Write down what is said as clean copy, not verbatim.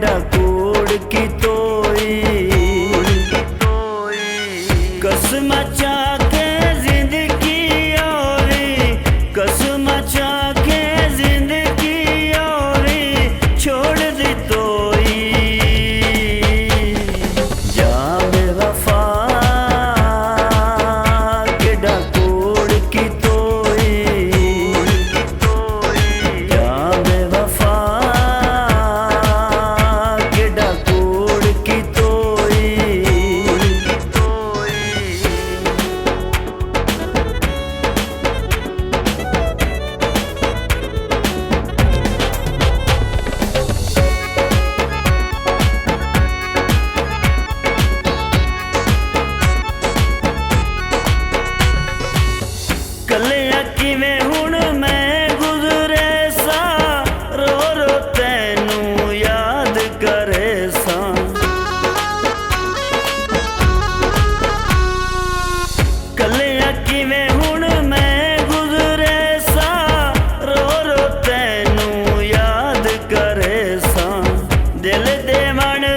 केडा कूड़ की तोई कसम चाके जिंदगी और कसम चाके जिंदगी और छोड़ दी तोई जा बेवफा केडा कूड़ की तोई जा बेवफा केडा कूड़ की तोई कलिया किवें हुण मैं गुजरे सा रो रो तैनू याद करे सा कलिया किवें हुण मैं गुजरे सा रो रो तैनू याद करे सा दिल देवण